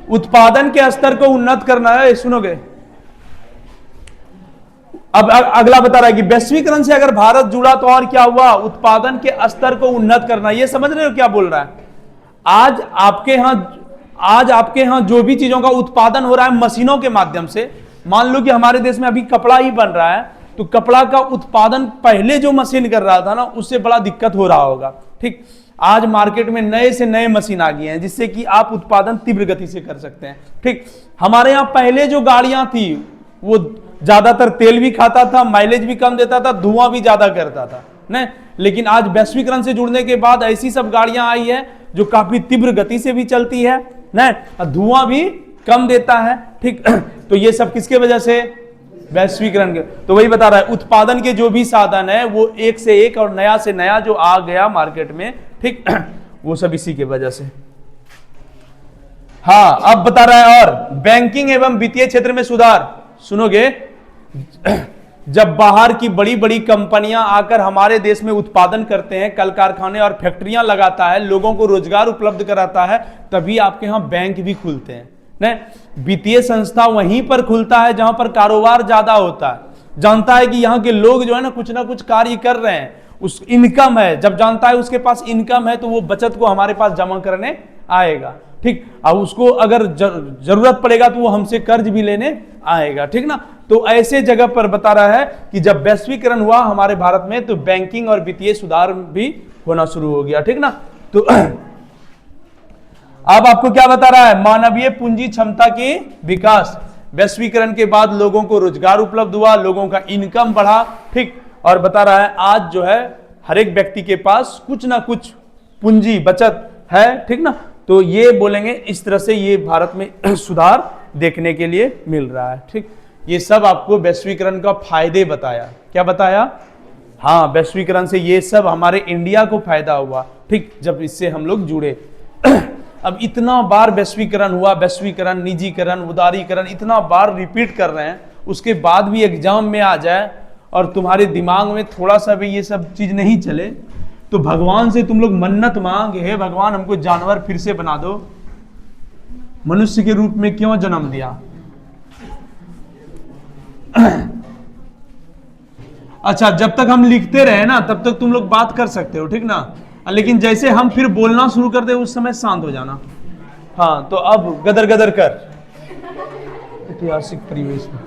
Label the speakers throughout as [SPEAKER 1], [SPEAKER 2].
[SPEAKER 1] उत्पादन के स्तर को उन्नत करना है, सुनोगे। अब अगला बता रहा है कि वैश्वीकरण से अगर भारत जुड़ा तो और क्या हुआ, उत्पादन के स्तर को उन्नत करना। ये समझ रहे हो क्या बोल रहा है? आज आपके यहां जो भी चीजों का उत्पादन हो रहा है मशीनों के माध्यम से, मान लो कि हमारे देश में अभी कपड़ा ही बन रहा है, तो कपड़ा का उत्पादन पहले जो मशीन कर रहा था ना, उससे बड़ा दिक्कत हो रहा होगा। ठीक, आज मार्केट में नए से नए मशीन आ गई हैं जिससे कि आप उत्पादन तीव्र गति से कर सकते हैं। ठीक, हमारे यहां पहले जो गाड़ियां थी वो ज्यादातर तेल भी खाता था, माइलेज भी कम देता था, धुआं भी ज्यादा करता था नहीं, लेकिन आज वैश्वीकरण से जुड़ने के बाद ऐसी सब गाड़ियां आई है जो काफी तीव्र गति से भी चलती है नहीं, धुआं भी कम देता है। ठीक, तो ये सब किसके वजह से, वैश्वीकरण के। तो वही बता रहा है उत्पादन के जो भी साधन है वो एक से एक और नया से नया जो आ गया मार्केट में, ठीक, वो सब इसी के वजह से। हाँ, अब बता रहा है और बैंकिंग एवं वित्तीय क्षेत्र में सुधार। सुनोगे, जब बाहर की बड़ी बड़ी कंपनियां आकर हमारे देश में उत्पादन करते हैं, कल कारखाने और फैक्ट्रियां लगाता है, लोगों को रोजगार उपलब्ध कराता है, तभी आपके यहां बैंक भी खुलते हैं नहीं, वित्तीय संस्था वहीं पर खुलता है जहां पर कारोबार ज्यादा होता है। जानता है कि यहाँ के लोग जो है ना कुछ कार्य कर रहे हैं, उस इनकम है, जब जानता है उसके पास इनकम है तो वो बचत को हमारे पास जमा करने आएगा। ठीक, अब उसको अगर जरूरत पड़ेगा तो वो हमसे कर्ज भी लेने आएगा। ठीक ना, तो ऐसे जगह पर बता रहा है कि जब वैश्वीकरण हुआ हमारे भारत में तो बैंकिंग और वित्तीय सुधार भी होना शुरू हो गया। ठीक ना, तो अब आपको क्या बता रहा है, मानवीय पूंजी क्षमता की विकास। वैश्वीकरण के बाद लोगों को रोजगार उपलब्ध हुआ, लोगों का इनकम बढ़ा। ठीक, और बता रहा है आज जो है हर एक व्यक्ति के पास कुछ ना कुछ पूंजी बचत है। ठीक ना, तो ये बोलेंगे इस तरह से ये भारत में सुधार देखने के लिए मिल रहा है। ठीक, ये सब आपको वैश्वीकरण का फायदे बताया। क्या बताया? हाँ, वैश्वीकरण से ये सब हमारे इंडिया को फायदा हुआ। ठीक, जब इससे हम लोग जुड़े। अब इतना बार वैश्वीकरण हुआ, वैश्वीकरण, निजीकरण, उदारीकरण, इतना बार रिपीट कर रहे हैं, उसके बाद भी एग्जाम में आ जाए और तुम्हारे दिमाग में थोड़ा सा भी ये सब चीज नहीं चले तो भगवान से तुम लोग मन्नत मांग, हे भगवान हमको जानवर फिर से बना दो, मनुष्य के रूप में क्यों जन्म दिया। अच्छा, जब तक हम लिखते रहे ना तब तक तुम लोग बात कर सकते हो। ठीक ना, लेकिन जैसे हम फिर बोलना शुरू कर दे उस समय शांत हो जाना। हाँ, तो अब गदर गदर कर ऐतिहासिक परिवेश में।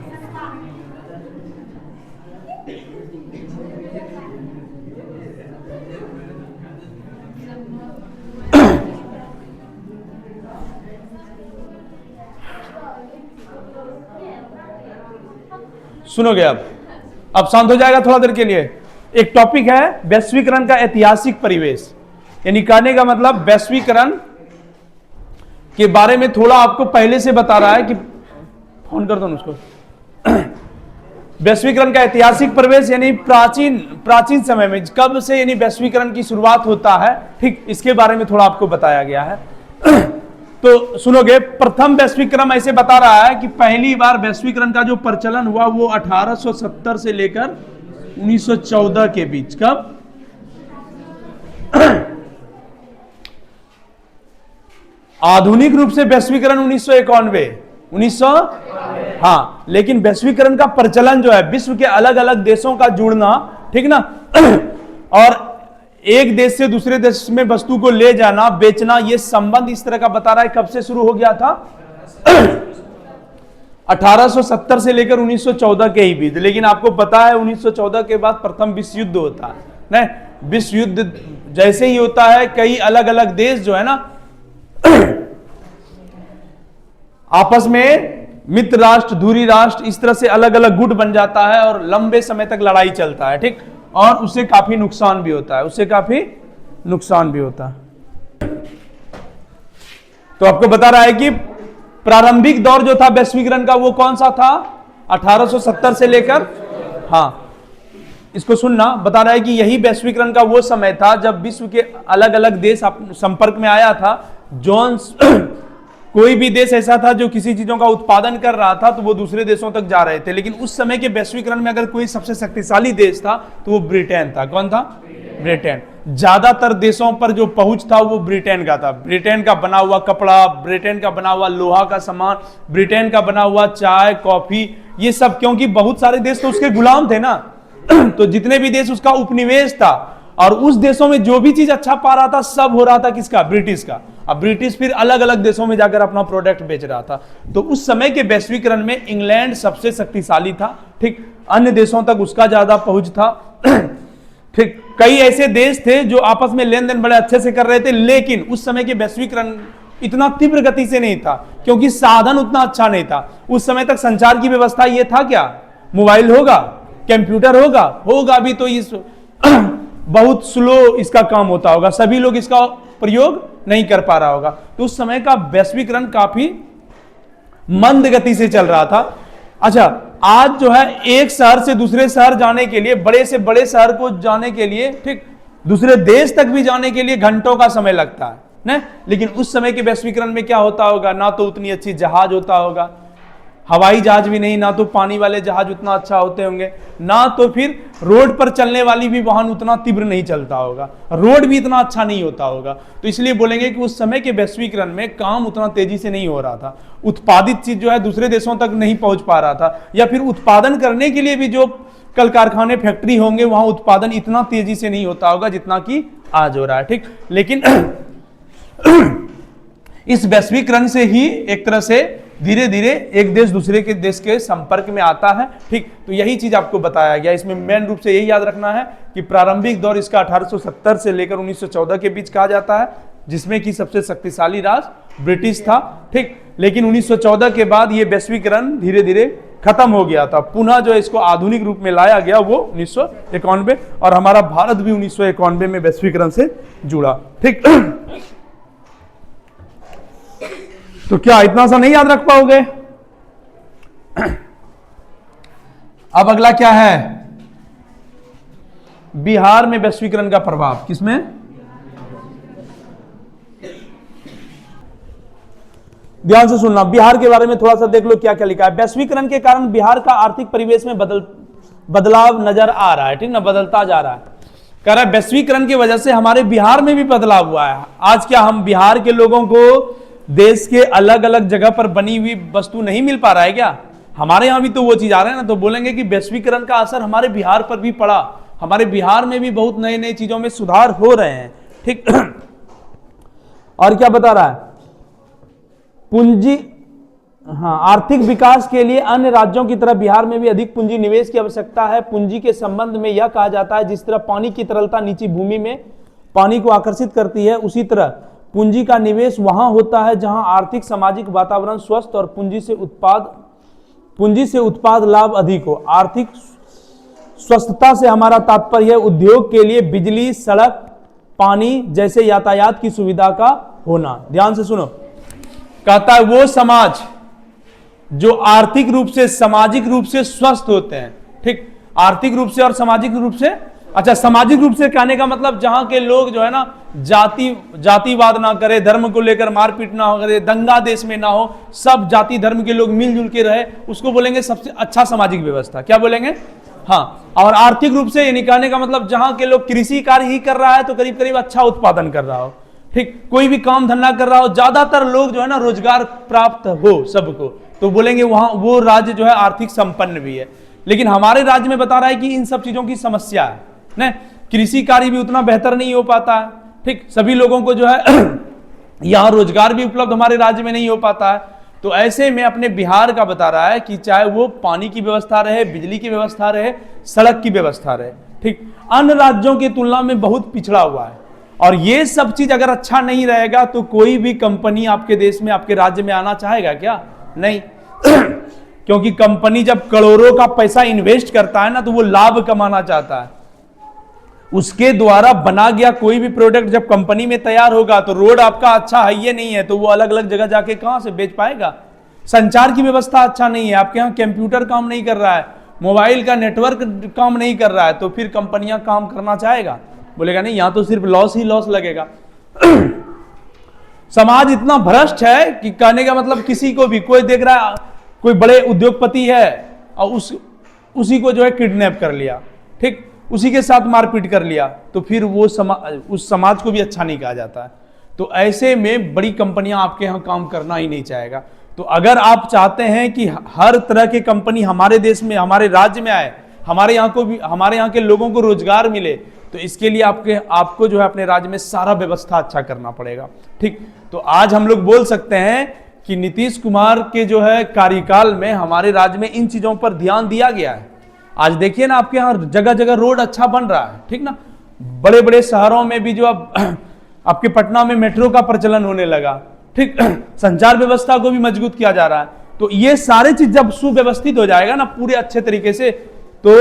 [SPEAKER 1] सुनोगे अब शांत हो जाएगा थोड़ा देर के लिए। एक टॉपिक है वैश्वीकरण का ऐतिहासिक परिवेश, यानी कहने का मतलब वैश्वीकरण के बारे में थोड़ा आपको पहले से बता रहा है कि फोन कर दो उसको। वैश्वीकरण का ऐतिहासिक परिवेश यानी प्राचीन समय में कब से यानी वैश्वीकरण की शुरुआत होता है। ठीक, इसके बारे में थोड़ा आपको बताया गया है। तो सुनोगे, प्रथम वैश्वीकरण ऐसे बता रहा है कि पहली बार वैश्वीकरण का जो प्रचलन हुआ वो 1870 से लेकर 1914 के बीच। कब? आधुनिक रूप से वैश्वीकरण 1991 हाँ, लेकिन वैश्वीकरण का प्रचलन जो है विश्व के अलग अलग देशों का जुड़ना, ठीक ना, और एक देश से दूसरे देश में वस्तु को ले जाना, बेचना, ये संबंध इस तरह का बता रहा है कब से शुरू हो गया था 1870 से लेकर 1914 के ही बीच। लेकिन आपको पता है 1914 के बाद प्रथम विश्व युद्ध होता है नहीं, विश्व युद्ध जैसे ही होता है कई अलग अलग देश जो है ना आपस में मित्र राष्ट्र, धुरी राष्ट्र, इस तरह से अलग अलग गुट बन जाता है और लंबे समय तक लड़ाई चलता है। ठीक, और उससे काफी नुकसान भी होता है, तो आपको बता रहा है कि प्रारंभिक दौर जो था वैश्वीकरण का वो कौन सा था, 1870 से लेकर, हाँ इसको सुनना, बता रहा है कि यही वैश्वीकरण का वो समय था जब विश्व के अलग अलग देश संपर्क में आया था। जोन्स कोई भी देश ऐसा था जो किसी चीजों का उत्पादन कर रहा था तो वो दूसरे देशों तक जा रहे थे। लेकिन उस समय के वैश्वीकरण में अगर कोई सबसे शक्तिशाली देश था तो वो ब्रिटेन था। कौन था? ब्रिटेन। ज्यादातर देशों पर जो पहुंच था वो ब्रिटेन का था। ब्रिटेन का बना हुआ कपड़ा, ब्रिटेन का बना हुआ लोहा का सामान, ब्रिटेन का बना हुआ चाय कॉफी, ये सब, क्योंकि बहुत सारे देश तो उसके गुलाम थे ना तो जितने भी देश उसका उपनिवेश था, और उस देशों में जो भी चीज अच्छा पा रहा था सब हो रहा था किसका? ब्रिटिश का। अब ब्रिटिश फिर अलग अलग देशों में जाकर अपना प्रोडक्ट बेच रहा था। तो उस समय के वैश्वीकरण में इंग्लैंड सबसे शक्तिशाली था, ठीक, अन्य देशों तक उसका ज्यादा पहुंच था ठीक। कई ऐसे देश थे जो आपस में लेन देन बड़े अच्छे से कर रहे थे, लेकिन उस समय के वैश्वीकरण इतना तीव्र गति से नहीं था, क्योंकि साधन उतना अच्छा नहीं था। उस समय तक संचार की व्यवस्था ये था क्या? मोबाइल होगा, कंप्यूटर होगा भी तो इस बहुत स्लो इसका काम होता होगा, सभी लोग इसका प्रयोग नहीं कर पा रहा होगा। तो उस समय का वैश्वीकरण काफी मंद गति से चल रहा था। अच्छा, आज जो है एक शहर से दूसरे शहर जाने के लिए, बड़े से बड़े शहर को जाने के लिए, ठीक, दूसरे देश तक भी जाने के लिए घंटों का समय लगता है ना। लेकिन उस समय के वैश्वीकरण में क्या होता होगा? ना तो उतनी अच्छी जहाज होता होगा, हवाई जहाज भी नहीं, ना तो पानी वाले जहाज उतना अच्छा होते होंगे, ना तो फिर रोड पर चलने वाली भी वाहन उतना तीव्र नहीं चलता होगा, रोड भी इतना अच्छा नहीं होता होगा। तो इसलिए बोलेंगे कि उस समय के वैश्वीकरण में काम उतना तेजी से नहीं हो रहा था, उत्पादित चीज जो है दूसरे देशों तक नहीं पहुंच पा रहा था, या फिर उत्पादन करने के लिए भी जो कल कारखाने फैक्ट्री होंगे वहां उत्पादन इतना तेजी से नहीं होता होगा जितना कि आज हो रहा है, ठीक। लेकिन इस वैश्वीकरण से ही एक तरह से धीरे धीरे एक देश दूसरे के देश के संपर्क में आता है, ठीक। तो यही चीज आपको बताया गया। इसमें मेन रूप से यही याद रखना है कि प्रारंभिक दौर इसका 1870 से लेकर 1914 के बीच कहा जाता है, जिसमें कि सबसे शक्तिशाली राष्ट्र ब्रिटिश था, ठीक। लेकिन 1914 के बाद ये वैश्वीकरण धीरे धीरे खत्म हो गया था। पुनः जो इसको आधुनिक रूप में लाया गया वो 1991, और हमारा भारत भी 1991 में वैश्वीकरण से जुड़ा, ठीक। तो क्या इतना सा नहीं याद रख पाओगे? अब अगला क्या है? बिहार में वैश्वीकरण का प्रभाव। किसमें? ध्यान से सुनना, बिहार के बारे में थोड़ा सा देख लो क्या क्या लिखा है। वैश्वीकरण के कारण बिहार का आर्थिक परिवेश में बदलाव नजर आ रहा है, ठीक ना, बदलता जा रहा है। कह रहा है वैश्वीकरण की वजह से हमारे बिहार में भी बदलाव हुआ है। आज क्या हम बिहार के लोगों को देश के अलग अलग जगह पर बनी हुई वस्तु नहीं मिल पा रहा है क्या? हमारे यहां भी तो वो चीज आ रहा है ना। तो बोलेंगे कि वैश्वीकरण का असर हमारे बिहार पर भी पड़ा, हमारे बिहार में भी बहुत नए नए चीजों में सुधार हो रहे हैं, ठीक। और क्या बता रहा है? पूंजी, हाँ, आर्थिक विकास के लिए अन्य राज्यों की तरह बिहार में भी अधिक पूंजी निवेश की आवश्यकता है। पूंजी के संबंध में यह कहा जाता है जिस तरह पानी की तरलता नीची भूमि में पानी को आकर्षित करती है, उसी तरह पूंजी का निवेश वहां होता है जहां आर्थिक सामाजिक वातावरण स्वस्थ और पूंजी से उत्पाद लाभ अधिक हो। आर्थिक स्वस्थता से हमारा तात्पर्य उद्योग के लिए बिजली, सड़क, पानी जैसे यातायात की सुविधा का होना। ध्यान से सुनो, कहता है वो समाज जो आर्थिक रूप से सामाजिक रूप से स्वस्थ होते हैं, ठीक। आर्थिक रूप से और सामाजिक रूप से, अच्छा, सामाजिक रूप से कहने का मतलब जहां के लोग जो है ना जातिवाद ना करे, धर्म को लेकर मारपीट ना करे, दंगा देश में ना हो, सब जाति धर्म के लोग मिलजुल के रहे, उसको बोलेंगे सबसे अच्छा सामाजिक व्यवस्था। क्या बोलेंगे? हाँ। और आर्थिक रूप से ये कहने का मतलब जहां के लोग कृषि कार्य ही कर रहा है तो करीब करीब अच्छा उत्पादन कर रहा हो, ठीक। कोई भी काम धंधा कर रहा हो, ज्यादातर लोग जो है ना रोजगार प्राप्त हो सबको, तो बोलेंगे वहां वो राज्य जो है आर्थिक संपन्न भी है। लेकिन हमारे राज्य में बता रहा है कि इन सब चीजों की समस्या है ना, कृषि कार्य भी उतना बेहतर नहीं हो पाता है, ठीक। सभी लोगों को जो है यहां रोजगार भी उपलब्ध हमारे राज्य में नहीं हो पाता है। तो ऐसे में अपने बिहार का बता रहा है कि चाहे वो पानी की व्यवस्था रहे, बिजली की व्यवस्था रहे, सड़क की व्यवस्था रहे, ठीक, अन्य राज्यों की तुलना में बहुत पिछड़ा हुआ है। और ये सब चीज अगर अच्छा नहीं रहेगा तो कोई भी कंपनी आपके देश में, आपके राज्य में आना चाहेगा क्या? नहीं। क्योंकि कंपनी जब करोड़ों का पैसा इन्वेस्ट करता है ना तो वो लाभ कमाना चाहता है। उसके द्वारा बना गया कोई भी प्रोडक्ट जब कंपनी में तैयार होगा तो रोड आपका अच्छा है ये नहीं है तो वो अलग अलग जगह जाके कहां से बेच पाएगा? संचार की व्यवस्था अच्छा नहीं है, आपके यहाँ कंप्यूटर काम नहीं कर रहा है, मोबाइल का नेटवर्क काम नहीं कर रहा है, तो फिर कंपनियां काम करना चाहेगा? बोलेगा नहीं, यहां तो सिर्फ लॉस ही लॉस लगेगा। समाज इतना भ्रष्ट है कि कहने का मतलब किसी को भी कोई देख रहा है, कोई बड़े उद्योगपति है और उसी को जो है किडनैप कर लिया, ठीक। उसी के साथ मारपीट कर लिया, तो फिर वो उस समाज को भी अच्छा नहीं कहा जाता है। तो ऐसे में बड़ी कंपनियां आपके यहाँ काम करना ही नहीं चाहेगा। तो अगर आप चाहते हैं कि हर तरह की कंपनी हमारे देश में, हमारे राज्य में आए, हमारे यहाँ के लोगों को रोजगार मिले, तो इसके लिए आपको जो है अपने राज्य में सारा व्यवस्था अच्छा करना पड़ेगा। ठीक, तो आज हम लोग बोल सकते हैं कि नीतीश कुमार के जो है कार्यकाल में हमारे राज्य में इन चीजों पर ध्यान दिया गया है। आज देखिए ना, आपके यहाँ जगह जगह रोड अच्छा बन रहा है, ठीक ना। बड़े बड़े शहरों में भी जो अब आपके पटना में मेट्रो का प्रचलन होने लगा, ठीक, संचार व्यवस्था को भी मजबूत किया जा रहा है। तो ये सारे चीज जब सुव्यवस्थित हो जाएगा ना पूरे अच्छे तरीके से, तो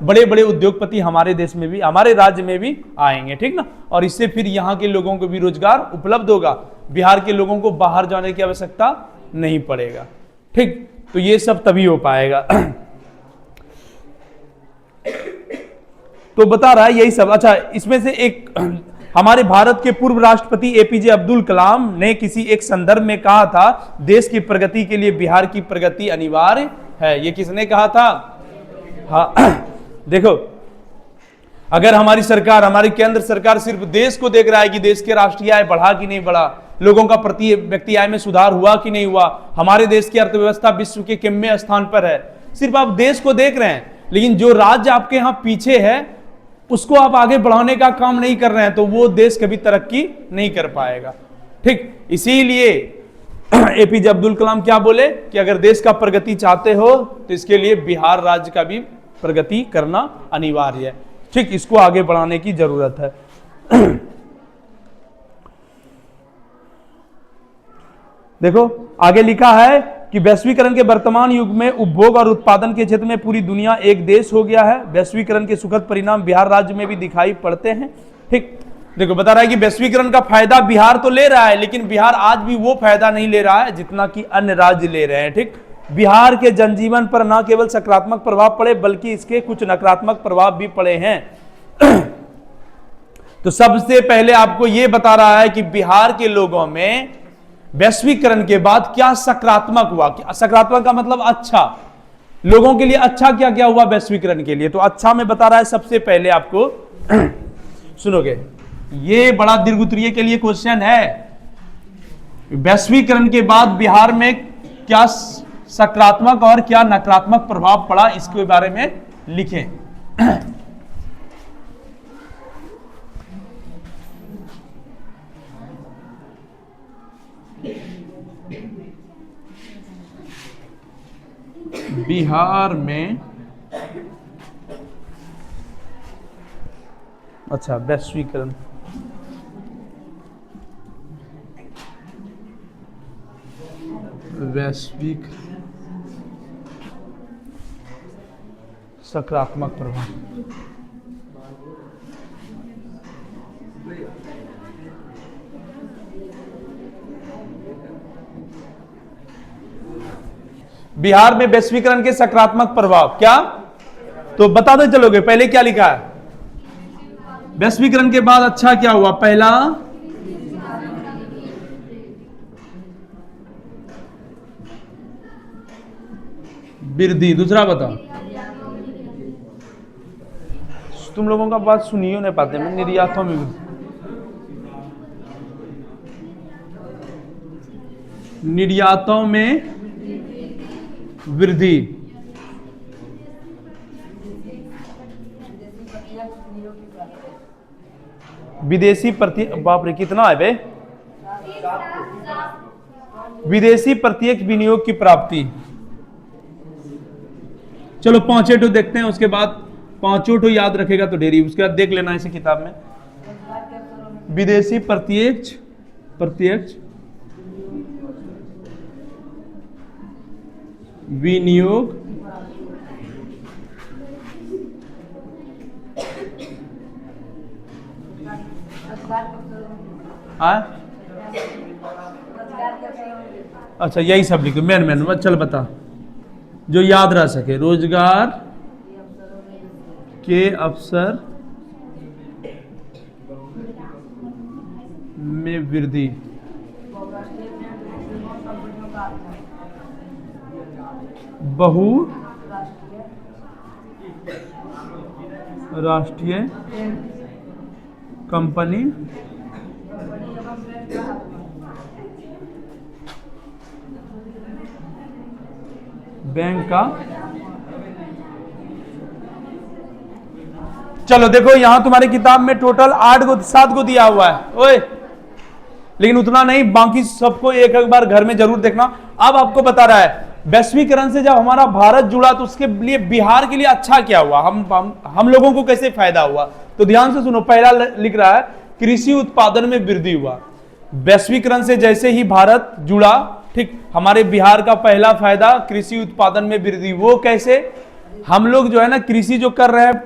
[SPEAKER 1] बड़े बड़े उद्योगपति हमारे देश में भी, हमारे राज्य में भी आएंगे, ठीक ना। और इससे फिर यहाँ के लोगों को भी रोजगार उपलब्ध होगा, बिहार के लोगों को बाहर जाने की आवश्यकता नहीं पड़ेगा। ठीक, तो ये सब तभी हो पाएगा। तो बता रहा है यही सब। अच्छा, इसमें से एक हमारे भारत के पूर्व राष्ट्रपति एपीजे अब्दुल कलाम ने किसी एक संदर्भ में कहा था, देश की प्रगति के लिए बिहार की प्रगति अनिवार्य है। ये किसने कहा था? हाँ, देखो, अगर हमारी सरकार, हमारी केंद्र सरकार सिर्फ देश को देख रहा है कि देश के राष्ट्रीय आय बढ़ा कि नहीं बढ़ा, लोगों का प्रति व्यक्ति आय में सुधार हुआ कि नहीं हुआ, हमारे देश की अर्थव्यवस्था विश्व के कितने स्थान पर है, सिर्फ आप देश को देख रहे हैं, लेकिन जो राज्य आपके यहाँ पीछे है उसको आप आगे बढ़ाने का काम नहीं कर रहे हैं, तो वो देश कभी तरक्की नहीं कर पाएगा। ठीक, इसीलिए एपीजे अब्दुल कलाम क्या बोले कि अगर देश का प्रगति चाहते हो तो इसके लिए बिहार राज्य का भी प्रगति करना अनिवार्य है। ठीक, इसको आगे बढ़ाने की जरूरत है। देखो आगे लिखा है कि वैश्वीकरण के वर्तमान युग में उपभोग और उत्पादन के क्षेत्र में पूरी दुनिया एक देश हो गया है। वैश्वीकरण के सुखद परिणाम बिहार राज्य में भी दिखाई पड़ते हैं। ठीक, देखो बता रहा है कि वैश्वीकरण का फायदा बिहार तो ले रहा है, लेकिन बिहार आज भी वो फायदा नहीं ले रहा है जितना कि अन्य राज्य ले रहे हैं। ठीक, बिहार के जनजीवन पर न केवल सकारात्मक प्रभाव पड़े बल्कि इसके कुछ नकारात्मक प्रभाव भी पड़े हैं। तो सबसे पहले आपको यह बता रहा है कि बिहार के लोगों में वैश्वीकरण के बाद क्या सकारात्मक हुआ। सकारात्मक का मतलब अच्छा, लोगों के लिए अच्छा क्या क्या हुआ वैश्वीकरण के लिए। तो अच्छा में बता रहा है, सबसे पहले आपको सुनोगे, ये बड़ा दीर्घ उत्तरीय के लिए क्वेश्चन है, वैश्वीकरण के बाद बिहार में क्या सकारात्मक और क्या नकारात्मक प्रभाव पड़ा, इसके बारे में लिखें। बिहार में अच्छा वैश्वीकरण, वैश्विक सकारात्मक प्रभाव। बिहार में वैश्वीकरण के सकारात्मक प्रभाव क्या, तो बताते चलोगे। पहले क्या लिखा है, वैश्वीकरण के बाद अच्छा क्या हुआ। पहला वृद्धि, दूसरा बताओ। तुम लोगों का बात सुनियो नहीं पाते, मैं निर्यातों में निर्यातों में वृद्धि, विदेशी बाप रे कितना है बे, विदेशी प्रत्यक्ष विनियोग की प्राप्ति। चलो पांचों तो देखते हैं, उसके बाद पांचों तो याद रखेगा तो ढेरी, उसके बाद देख लेना इसे किताब में। विदेशी प्रत्यक्ष विनियोग अच्छा यही सब लिखो, मेन चल बता जो याद रह सके। रोजगार के अवसर में वृद्धि, राष्ट्रीय कंपनी बैंक का। चलो देखो यहां तुम्हारी किताब में टोटल 7 को दिया हुआ है ओए, लेकिन उतना नहीं, बाकी सबको एक एक बार घर में जरूर देखना। अब आपको बता रहा है वैश्वीकरण से जब हमारा भारत जुड़ा तो उसके लिए बिहार के लिए अच्छा क्या हुआ, हम लोगों को कैसे फायदा हुआ। तो ध्यान से सुनो, पहला लिख रहा है कृषि उत्पादन में वृद्धि हुआ। वैश्वीकरण से जैसे ही भारत जुड़ा, ठीक, हमारे बिहार का पहला फायदा कृषि उत्पादन में वृद्धि। वो कैसे, हम लोग जो है ना कृषि जो कर रहे हैं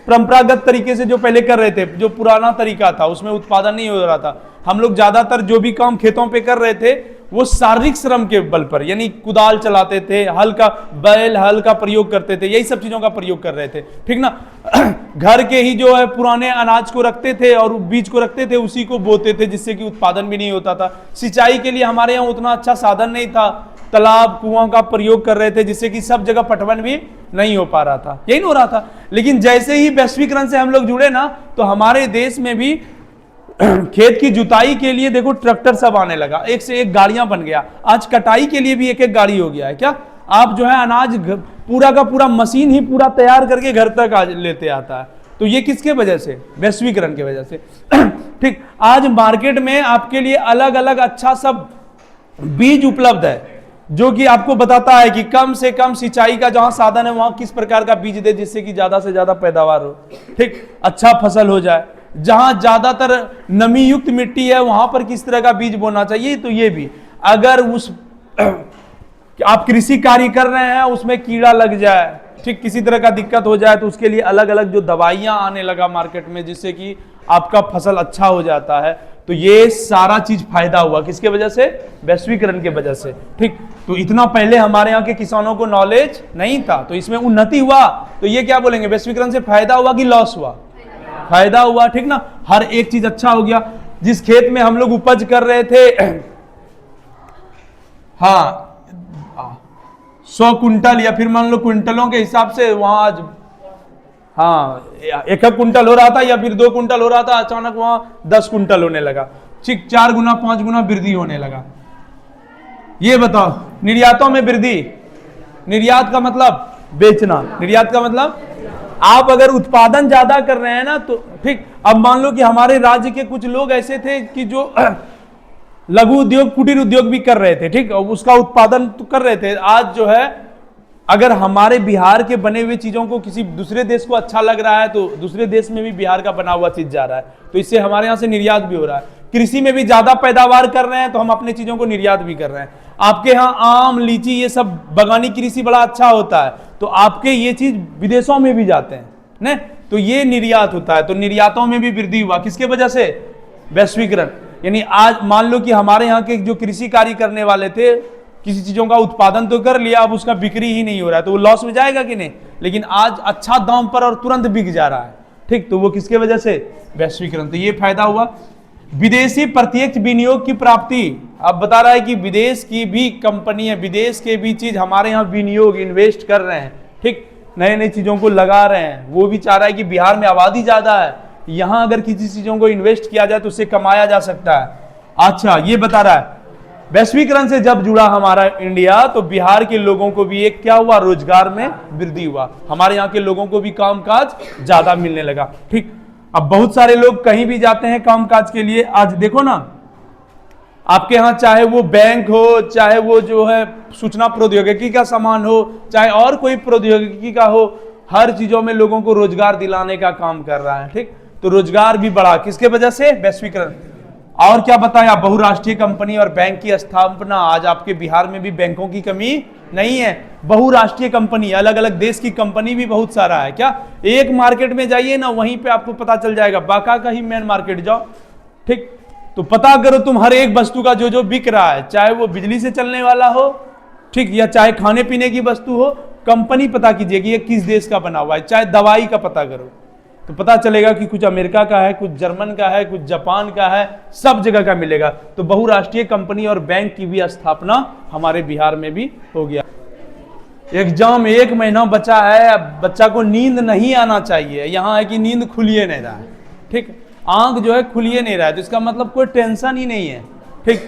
[SPEAKER 1] परंपरागत तरीके से जो पहले कर रहे थे, जो पुराना तरीका था उसमें उत्पादन नहीं हो रहा था। हम लोग ज्यादातर जो भी काम खेतों पे कर रहे थे वो शारीरिक श्रम के बल पर, यानी कुदाल चलाते थे, हल का प्रयोग करते थे, यही सब चीजों का प्रयोग कर रहे थे, ठीक ना। घर के ही जो है पुराने अनाज को रखते थे और बीज को रखते थे, उसी को बोते थे, जिससे कि उत्पादन भी नहीं होता था। सिंचाई के लिए हमारे यहाँ उतना अच्छा साधन नहीं था, तालाब कुआं का प्रयोग कर रहे थे, जिससे कि सब जगह पटवन भी नहीं हो पा रहा था, यही हो रहा था। लेकिन जैसे ही वैश्वीकरण से हम लोग जुड़े ना, तो हमारे देश में भी खेत की जुताई के लिए देखो ट्रैक्टर सब आने लगा, एक से एक गाड़ियां बन गया। आज कटाई के लिए भी एक एक गाड़ी हो गया है। क्या आप जो है अनाज पूरा का पूरा मशीन ही पूरा तैयार करके घर तक आज लेते आता है। तो ये किसके वजह से, वैश्वीकरण की वजह से। ठीक, आज मार्केट में आपके लिए अलग अलग अच्छा सब बीज उपलब्ध है, जो कि आपको बताता है कि कम से कम सिंचाई का जहां साधन है वहां किस प्रकार का बीज दे, जिससे कि ज्यादा से ज्यादा पैदावार हो, ठीक, अच्छा फसल हो जाए। जहां ज्यादातर नमी युक्त मिट्टी है वहां पर किस तरह का बीज बोना चाहिए। तो ये भी अगर उस आप कृषि कार्य कर रहे हैं उसमें कीड़ा लग जाए, ठीक, किसी तरह का दिक्कत हो जाए, तो उसके लिए अलग अलग जो दवाइयां आने लगा मार्केट में, जिससे कि आपका फसल अच्छा हो जाता है। तो ये सारा चीज फायदा हुआ किसके वजह से, वैश्वीकरण के वजह से, ठीक। तो इतना पहले हमारे यहाँ के किसानों को नॉलेज नहीं था, तो इसमें उन्नति हुआ। तो ये क्या बोलेंगे, वैश्वीकरण से फायदा हुआ कि लॉस हुआ, फायदा हुआ, ठीक ना। हर एक चीज अच्छा हो गया। जिस खेत में हम लोग उपज कर रहे थे, हाँ 100 कुंटल या फिर मान लो क्विंटलों के हिसाब से वहां आज, हाँ 1 कुंटल हो रहा था या फिर 2 कुंटल हो रहा था, अचानक वहां 10 कुंटल होने लगा, ठीक, 4 गुना 5 गुना वृद्धि होने लगा। ये बताओ, निर्यातों में वृद्धि, निर्यात का मतलब बेचना, निर्यात का मतलब आप अगर उत्पादन ज्यादा कर रहे हैं ना, तो ठीक। अब मान लो कि हमारे राज्य के कुछ लोग ऐसे थे कि जो लघु उद्योग कुटीर उद्योग भी कर रहे थे, ठीक, उसका उत्पादन तो कर रहे थे। आज जो है अगर हमारे बिहार के बने हुए चीजों को किसी दूसरे देश को अच्छा लग रहा है, तो दूसरे देश में भी बिहार का बना हुआ चीज जा रहा है, तो इससे हमारे यहाँ से निर्यात भी हो रहा है। कृषि में भी ज्यादा पैदावार कर रहे हैं तो हम अपनी चीजों को निर्यात भी कर रहे हैं। आपके यहाँ आम लीची ये सब बागानी कृषि बड़ा अच्छा होता है, तो आपके ये चीज विदेशों में भी जाते हैं ने, तो ये निर्यात होता है। तो निर्यातों में भी वृद्धि हुआ किसके वजह से, वैश्वीकरण। यानी आज मान लो कि हमारे यहाँ के जो कृषि कार्य करने वाले थे, किसी चीजों का उत्पादन तो कर लिया, अब उसका बिक्री ही नहीं हो रहा है, तो वो लॉस में जाएगा कि नहीं। लेकिन आज अच्छा दाम पर और तुरंत बिक जा रहा है, ठीक, तो वो किसके वजह से, वैश्वीकरण। तो ये फायदा हुआ। विदेशी प्रत्यक्ष विनियोग की प्राप्ति, अब बता रहा है कि विदेश की भी कंपनी है, विदेश के भी चीज हमारे यहाँ विनियोग इन्वेस्ट कर रहे हैं, ठीक, नए नई चीजों को लगा रहे हैं। वो भी चाह रहा है कि बिहार में आबादी ज्यादा है, यहां अगर किसी चीजों को इन्वेस्ट किया जाए तो उससे कमाया जा सकता है। अच्छा, ये बता रहा है वैश्वीकरण से जब जुड़ा हमारा इंडिया, तो बिहार के लोगों को भी एक क्या हुआ, रोजगार में वृद्धि हुआ। हमारे यहाँ के लोगों को भी कामकाज ज्यादा मिलने लगा, ठीक। अब बहुत सारे लोग कहीं भी जाते हैं कामकाज के लिए। आज देखो ना, आपके यहाँ चाहे वो बैंक हो, चाहे वो जो है सूचना प्रौद्योगिकी का सामान हो, चाहे और कोई प्रौद्योगिकी का हो, हर चीजों में लोगों को रोजगार दिलाने का काम कर रहा है, ठीक। तो रोजगार भी बढ़ा किसके वजह से, वैश्वीकरण। और क्या बताया, बहुराष्ट्रीय कंपनी और बैंक की स्थापना। आज आपके बिहार में भी बैंकों की कमी नहीं है, बहुराष्ट्रीय कंपनी, अलग अलग देश की कंपनी भी बहुत सारा है। क्या एक मार्केट में जाइए ना, वहीं पे आपको पता चल जाएगा, बांका का ही मेन मार्केट जाओ, ठीक, तो पता करो तुम हर एक वस्तु का जो जो बिक रहा है, चाहे वो बिजली से चलने वाला हो, ठीक, या चाहे खाने पीने की वस्तु हो, कंपनी पता कीजिए कि ये किस देश का बना हुआ है। चाहे दवाई का पता करो तो पता चलेगा कि कुछ अमेरिका का है, कुछ जर्मन का है, कुछ जापान का है, सब जगह का मिलेगा। तो बहुराष्ट्रीय कंपनी और बैंक की भी स्थापना हमारे बिहार में भी हो गया। एग्जाम 1 महीना बचा है, बच्चा को नींद नहीं आना चाहिए, यहाँ है कि नींद खुलिए नहीं रहा है, ठीक, आंख जो है खुलिए नहीं रहा है, तो इसका मतलब कोई टेंशन ही नहीं है, ठीक।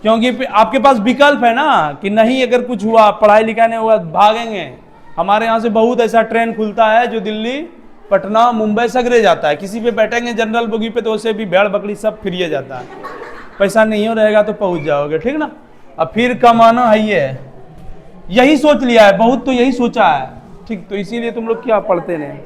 [SPEAKER 1] क्योंकि आपके पास विकल्प है ना कि नहीं, अगर कुछ हुआ, पढ़ाई लिखाई नहीं हुआ, भागेंगे। हमारे यहाँ से बहुत ऐसा ट्रेन खुलता है जो दिल्ली, पटना, मुंबई सगरे जाता है, किसी पे बैठेंगे जनरल बोगी पे तो उससे भी भेड़ बकरी सब फ्री जाता है, पैसा नहीं हो रहेगा तो पहुंच जाओगे, ठीक ना। अब फिर कमाना है, ये यही सोच लिया है बहुत, तो यही सोचा है, ठीक, तो इसीलिए तुम लोग क्या पढ़ते नहीं।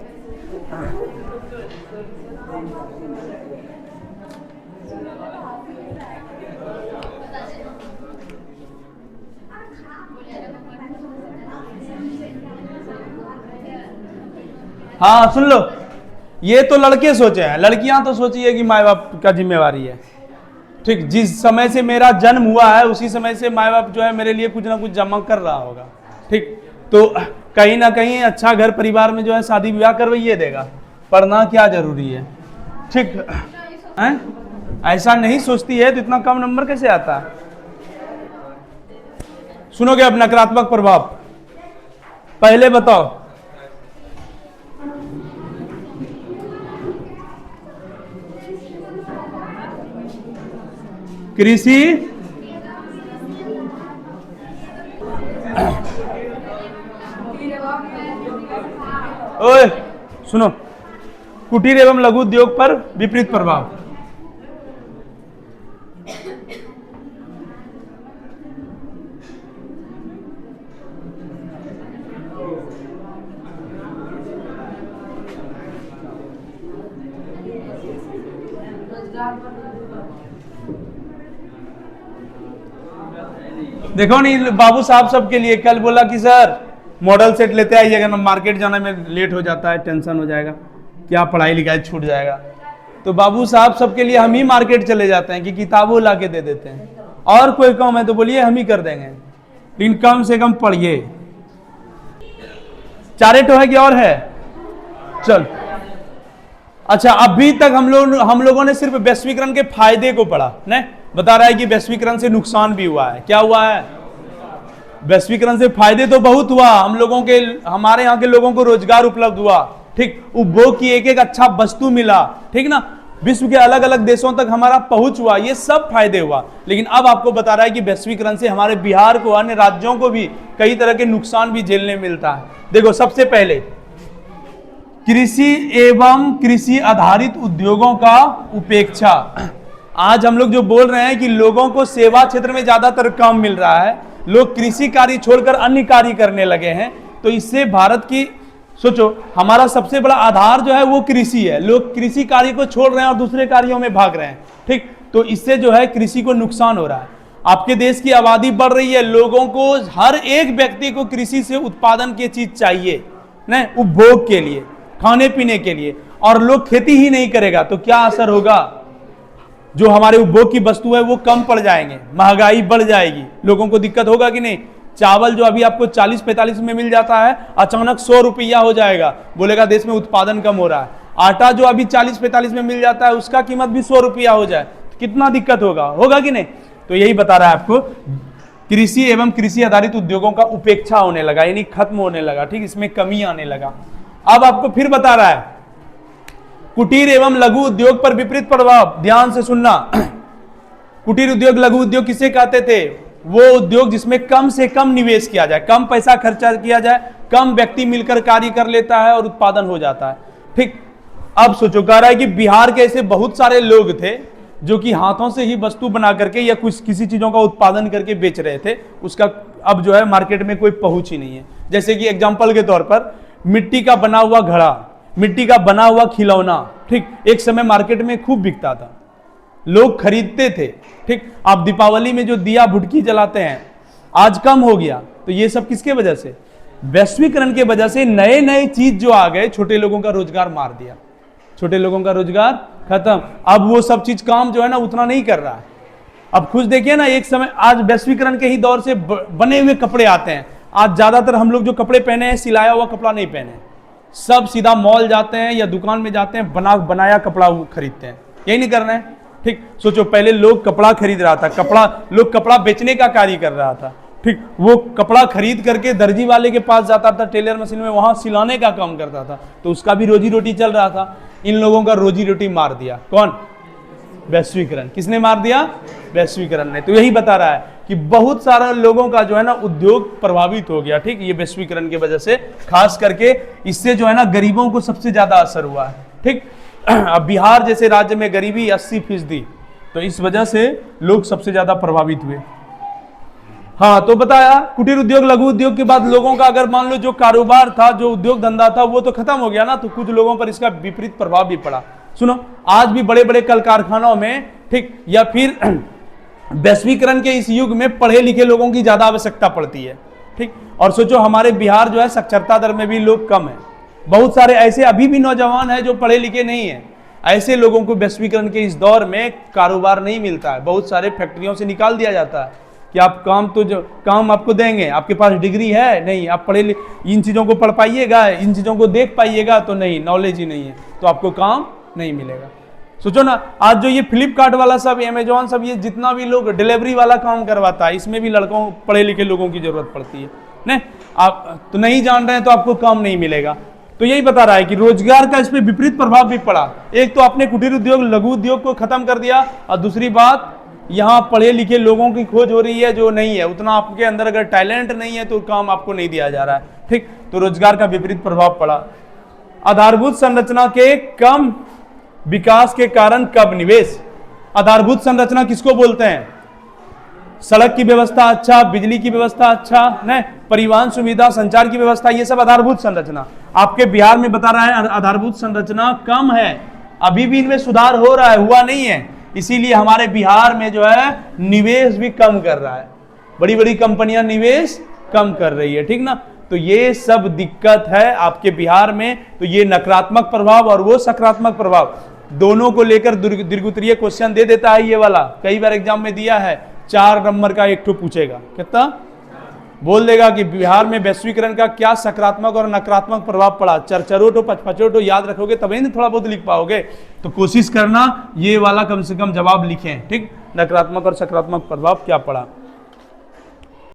[SPEAKER 1] हाँ सुन लो, ये तो लड़के सोचे हैं, लड़कियां तो सोची है कि माँ बाप का जिम्मेवारी है, ठीक। जिस समय से मेरा जन्म हुआ है उसी समय से माँ बाप जो है मेरे लिए कुछ ना कुछ जमा कर रहा होगा, ठीक। तो कहीं ना कहीं अच्छा घर परिवार में जो है शादी विवाह करवाइए देगा, पढ़ना क्या जरूरी है, ठीक है। ऐसा नहीं सोचती है तो इतना कम नंबर कैसे आता है। सुनोगे अब नकारात्मक प्रभाव, पहले बताओ कृषि, ओए सुनो, कुटीर एवं लघु उद्योग पर विपरीत प्रभाव। देखो नहीं, बाबू साहब सबके लिए कल बोला कि सर मॉडल सेट लेते आइएगा ना, मार्केट जाने में लेट हो जाता है, टेंशन हो जाएगा, क्या पढ़ाई लिखाई छूट जाएगा। तो बाबू साहब सबके लिए हम ही मार्केट चले जाते हैं कि किताबों ला के दे देते हैं, और कोई काम है तो बोलिए हम ही कर देंगे, लेकिन कम से कम पढ़िए। चारे तो है कि और है, चल। अच्छा, अभी तक हम लोगों ने सिर्फ वैश्वीकरण के फायदे को पढ़ा, नहीं बता रहा है कि वैश्वीकरण से नुकसान भी हुआ है। क्या हुआ है? वैश्वीकरण से फायदे तो बहुत हुआ, हम लोगों के, हमारे यहाँ के लोगों को रोजगार उपलब्ध हुआ, ठीक, उपभोग की एक एक अच्छा वस्तु मिला, ठीक ना, विश्व के अलग अलग देशों तक हमारा पहुंच हुआ, ये सब फायदे हुआ। लेकिन अब आपको बता रहा है कि वैश्वीकरण से हमारे बिहार को, अन्य राज्यों को भी कई तरह के नुकसान भी झेलने मिलता है। देखो, सबसे पहले कृषि एवं कृषि आधारित उद्योगों का उपेक्षा। आज हम लोग जो बोल रहे हैं कि लोगों को सेवा क्षेत्र में ज्यादातर काम मिल रहा है, लोग कृषि कार्य छोड़कर अन्य कार्य करने लगे हैं, तो इससे भारत की, सोचो, हमारा सबसे बड़ा आधार जो है वो कृषि है, लोग कृषि कार्य को छोड़ रहे हैं और दूसरे कार्यों में भाग रहे हैं, ठीक, तो इससे जो है कृषि को नुकसान हो रहा है। आपके देश की आबादी बढ़ रही है, लोगों को, हर एक व्यक्ति को कृषि से उत्पादन की चीज चाहिए, नहीं, उपभोग के लिए, खाने पीने के लिए, और लोग खेती ही नहीं करेगा तो क्या असर होगा? जो हमारे उपभोग की वस्तु है वो कम पड़ जाएंगे, महंगाई बढ़ जाएगी, लोगों को दिक्कत होगा कि नहीं। चावल जो अभी आपको 40-45 में मिल जाता है, अचानक 100 रुपया हो जाएगा, बोलेगा देश में उत्पादन कम हो रहा है। आटा जो अभी 40-45 में मिल जाता है, उसका कीमत भी 100 रुपया हो जाए, तो कितना दिक्कत होगा कि नहीं। तो यही बता रहा है आपको, कृषि एवं कृषि आधारित उद्योगों का उपेक्षा होने लगा, यानी खत्म होने लगा, ठीक, इसमें कमी आने लगा। अब आपको फिर बता रहा है कुटीर एवं लघु उद्योग पर विपरीत प्रभाव। ध्यान से सुनना, कुटीर उद्योग, लघु उद्योग किसे कहते थे? वो उद्योग जिसमें कम से कम निवेश किया जाए, कम पैसा खर्चा किया जाए, कम व्यक्ति मिलकर कार्य कर लेता है और उत्पादन हो जाता है, ठीक। अब सोचो, कह रहा है कि बिहार के ऐसे बहुत सारे लोग थे जो कि हाथों से ही वस्तु बना करके या कुछ किसी चीजों का उत्पादन करके बेच रहे थे, उसका अब जो है मार्केट में कोई पहुंच ही नहीं है। जैसे कि एग्जाम्पल के तौर पर मिट्टी का बना हुआ घड़ा, मिट्टी का बना हुआ खिलौना, ठीक, एक समय मार्केट में खूब बिकता था, लोग खरीदते थे, ठीक। आप दीपावली में जो दिया भुटकी जलाते हैं, आज कम हो गया, तो ये सब किसके वजह से? वैश्वीकरण के वजह से। नए नए चीज जो आ गए, छोटे लोगों का रोजगार मार दिया, छोटे लोगों का रोजगार खत्म। अब वो सब चीज काम जो है ना उतना नहीं कर रहा है। अब खुद देखिए ना, एक समय, आज वैश्वीकरण के ही दौर से बने हुए कपड़े आते हैं। आज ज्यादातर हम लोग जो कपड़े पहने हैं, सिलाया हुआ कपड़ा नहीं पहने, सब सीधा मॉल जाते हैं या दुकान में जाते हैं, बनाया कपड़ा खरीदते हैं, यही नहीं कर रहे हैं, ठीक। सोचो, पहले लोग कपड़ा खरीद रहा था, लोग कपड़ा बेचने का कार्य कर रहा था, ठीक, वो कपड़ा खरीद करके दर्जी वाले के पास जाता था, टेलर मशीन में, वहां सिलाने का काम करता था, तो उसका भी रोजी रोटी चल रहा था। इन लोगों का रोजी रोटी मार दिया कौन? वैश्वीकरण। किसने मार दिया? वैश्वीकरण ने। तो यही बता रहा है कि बहुत सारे लोगों का जो है ना उद्योग प्रभावित हो गया, ठीक, ये वैश्वीकरण की वजह से, खास करके इससे जो है ना गरीबों को सबसे ज्यादा असर हुआ है, ठीक। अब बिहार जैसे राज्य में गरीबी 80%, तो इस वजह से लोग सबसे ज्यादा प्रभावित हुए। हाँ, तो बताया कुटीर उद्योग लघु उद्योग के बाद लोगों का अगर मान लो जो कारोबार था, जो उद्योग धंधा था, वो तो खत्म हो गया ना, तो कुछ लोगों पर इसका विपरीत प्रभाव भी पड़ा। सुनो, आज भी बड़े बड़े कल कारखानों में, ठीक, या फिर वैश्वीकरण के इस युग में पढ़े लिखे लोगों की ज्यादा आवश्यकता पड़ती है, ठीक। और सोचो हमारे बिहार जो है साक्षरता दर में भी लोग कम है, बहुत सारे ऐसे अभी भी नौजवान हैं जो पढ़े लिखे नहीं है। ऐसे लोगों को वैश्वीकरण के इस दौर में कारोबार नहीं मिलता है, बहुत सारे फैक्ट्रियों से निकाल दिया जाता है कि आप काम, तो जो काम आपको देंगे, आपके पास डिग्री है नहीं, आप पढ़े इन चीज़ों को पढ़ पाइएगा, इन चीज़ों को देख पाइएगा, तो नहीं, नॉलेज ही नहीं है, तो आपको काम नहीं मिलेगा। सोचो ना, आज जो ये फ्लिपकार्ट वाला सब, अमेजॉन सब, ये जितना भी लोग डिलीवरी वाला काम करवाता है, इसमें भी लड़कों, पढ़े लिखे लोगों की जरूरत पड़ती है। नहीं, आप तो नहीं जान रहे हैं तो आपको काम नहीं मिलेगा। तो यही बता रहा है कि रोजगार का इस पे विपरीत प्रभाव भी पड़ा। एक तो आपने कुटीर उद्योग लघु उद्योग को खत्म कर दिया, और दूसरी बात यहाँ पढ़े लिखे लोगों की खोज हो रही है जो नहीं है, उतना आपके अंदर अगर टैलेंट नहीं है तो काम आपको नहीं दिया जा रहा है, ठीक। तो रोजगार का विपरीत प्रभाव पड़ा। आधारभूत संरचना के कम विकास के कारण कब निवेश? आधारभूत संरचना किसको बोलते हैं? सड़क की व्यवस्था अच्छा, बिजली की व्यवस्था अच्छा, नहीं, परिवहन सुविधा, संचार की व्यवस्था, ये सब आधारभूत संरचना। आपके बिहार में बता रहा है आधारभूत संरचना कम है, अभी भी इनमें सुधार हो रहा है, हुआ नहीं है, इसीलिए हमारे बिहार में जो है निवेश भी कम कर रहा है, बड़ी बड़ी कंपनियां निवेश कम कर रही है, ठीक ना। तो ये सब दिक्कत है आपके बिहार में। तो ये नकारात्मक प्रभाव और वो सकारात्मक प्रभाव दोनों को लेकर दीर्घ उत्तरीय क्वेश्चन दे देता है ये वाला, कई बार एग्जाम में दिया है। 4 नंबर का एक ठो पूछेगा, कितना बोल देगा कि बिहार में वैश्वीकरण का क्या सकारात्मक और नकारात्मक प्रभाव पड़ा। चरचरोटो पचपचोटो याद रखोगे तभी ना थोड़ा बहुत लिख पाओगे। तो कोशिश करना ये वाला कम से कम जवाब लिखें, ठीक, नकारात्मक और सकारात्मक प्रभाव क्या पड़ा।